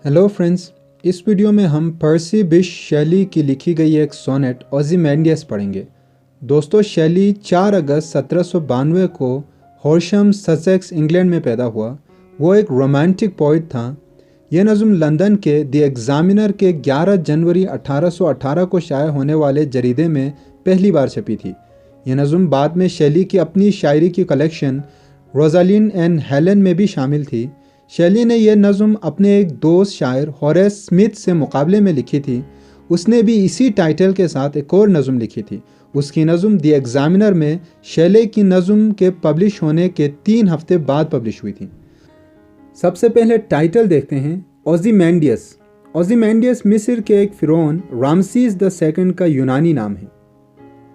Hello friends, इस video में हम पर्सी बिश शैली की लिखी गई एक सोनेट ओज़िमेंडियस पढ़ेंगे। दोस्तों, शैली 4 अगस्त 1792 को हॉर्शम, ससेक्स, इंग्लैंड में पैदा हुआ। वो एक रोमांटिक पोइट था। यह नज़म लंदन के द एग्जामिनर के 11 जनवरी 1818 को शाया होने वाले जरीदे में पहली बार छपी थी। यह नज़म बाद में शैली की अपनी शायरी की कलेक्शन रोज़ालिन एंड हेलन में भी शामिल थी। शैली ने यह नज़म अपने एक दोस्त शायर होरेस स्मिथ से मुकाबले में लिखी थी। उसने भी इसी टाइटल के साथ एक और नज़म लिखी थी। उसकी नज़म द एग्जामिनर में शैली की नज़म के पब्लिश होने के 3 हफ्ते बाद पब्लिश हुई थी। सबसे पहले टाइटल देखते हैं, ओज़िमेंडियस। ओज़िमेंडियस मिस्र के एक फ़िरौन रामसीस II का यूनानी नाम है।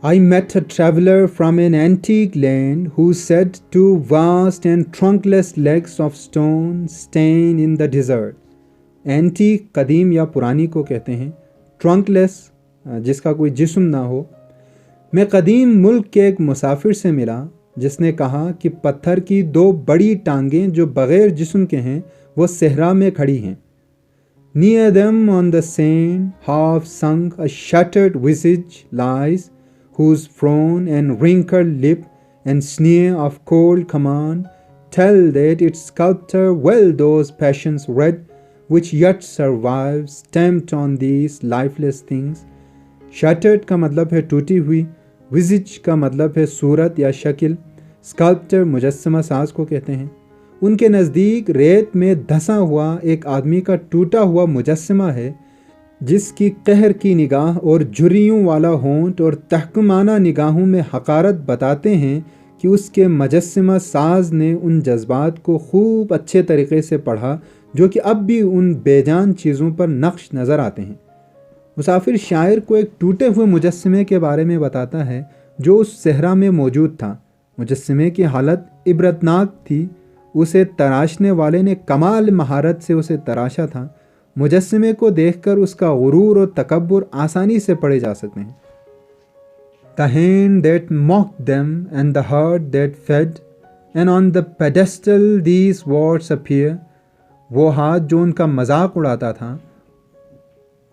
I met a traveler from an antique land who said two vast and trunkless legs of stone stand in the desert. Antique कदीम या पुरानी को कहते हैं, trunkless जिसका कोई जिस्म ना हो। मैं कदीम मुल्क के एक मुसाफिर से मिला जिसने कहा कि पत्थर की 2 बड़ी टांगें जो बग़ैर जिस्म के हैं वो सहरा में खड़ी हैं। Near them on the sand, half sunk, a shattered visage lies, whose frown and wrinkled lip and sneer of cold command tell that its sculptor well those passions read which yet survive stamped on these lifeless things. Shattered का मतलब है टूटी हुई, visage का मतलब है सूरत या शक्ल, sculptor मुजस्समा साज को कहते हैं। उनके नज़दीक रेत में धंसा हुआ एक आदमी का टूटा हुआ मुजस्समा है जिसकी कहर की निगाह और झुर्रियों वाला होंठ और तहकुमाना निगाहों में हकारत बताते हैं कि उसके मुजस्समा साज ने उन जज्बात को खूब अच्छे तरीके से पढ़ा जो कि अब भी उन बेजान चीज़ों पर नक्श नज़र आते हैं। मुसाफिर शायर को एक टूटे हुए मुजस्समे के बारे में बताता है जो उस सहरा में मौजूद था। मुजस्समे की हालत इबरतनाक थी। उसे तराशने वाले ने कमाल महारत से उसे तराशा था। मुजस्समे को देखकर उसका गुरूर और तकब्बुर आसानी से पढ़े जा सकते हैं। The hand that mocked them and the heart that fed, and on the pedestal these words appear. वो हाथ जो उनका मजाक उड़ाता था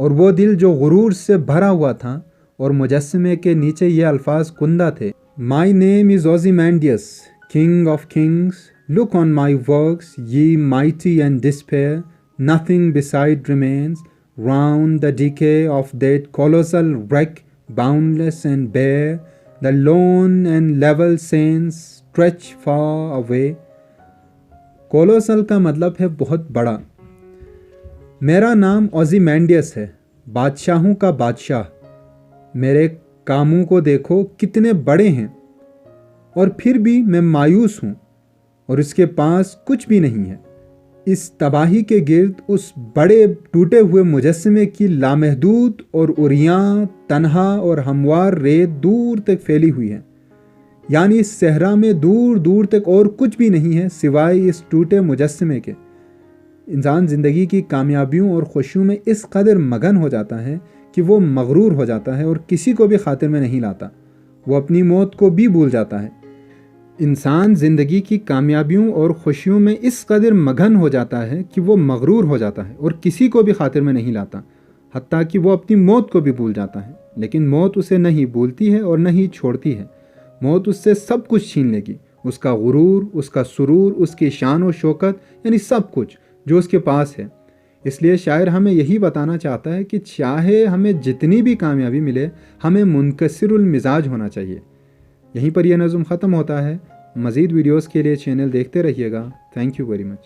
और वो दिल जो गुरूर से भरा हुआ था, और मुजस्समे के नीचे ये अल्फाज कुंदा थे। My name is Ozymandias, king of kings. Look on my works, ye mighty and despair. Nothing beside remains round the decay of that colossal wreck, boundless and bare. The lone and level sands stretch far away. Colossal का मतलब है बहुत बड़ा। मेरा नाम ओज़िमेंडियस है, बादशाहों का बादशाह। मेरे कामों को देखो कितने बड़े हैं, और फिर भी मैं मायूस हूँ और इसके पास कुछ भी नहीं है। इस तबाही के गिर्द उस बड़े टूटे हुए मुजस्समे की लामहदूद और उरियां, तन्हा और हमवार रेत दूर तक फैली हुई है। यानी इस सहरा में दूर दूर तक और कुछ भी नहीं है सिवाय इस टूटे मुजस्समे के। इंसान ज़िंदगी की कामयाबियों और खुशियों में इस कदर मगन हो जाता है कि वो मगरूर हो जाता है और किसी को भी खातिर में नहीं लाता। वो अपनी मौत को भी भूल जाता है। इंसान ज़िंदगी की कामयाबियों और खुशियों में इस कदर मगन हो जाता है कि वो मगरूर हो जाता है और किसी को भी खातिर में नहीं लाता, हत्ता कि वो अपनी मौत को भी भूल जाता है। लेकिन मौत उसे नहीं भूलती है और नहीं छोड़ती है। मौत उससे सब कुछ छीन लेगी, उसका गुरूर, उसका सुरूर, उसकी शान और शौकत, यानी सब कुछ जो उसके पास है। इसलिए शायर हमें यही बताना चाहता है कि चाहे हमें जितनी भी कामयाबी मिले, हमें मुनकसिरुल मिजाज होना चाहिए। यहीं पर यह नज़म ख़त्म होता है। मज़ीद वीडियोस के लिए चैनल देखते रहिएगा। Thank you very much.